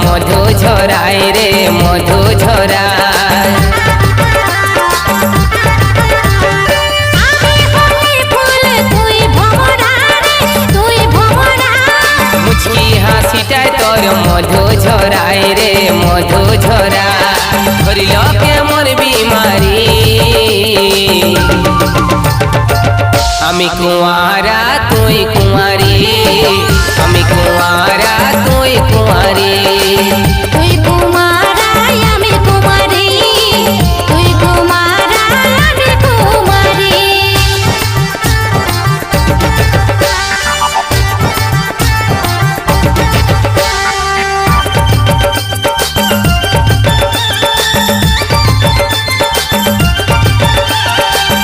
মধু ঝরায় রে মধু ঝরায়। মুচকি হাসিটায় তোর মধু ঝরায় রে মধু ঝরায়। ধরিল কেমন বিমারি আমি কুঁয়ারা তুই কুঁয়ারি, আমি কুঁয়ারা তুই কুঁয়ারি।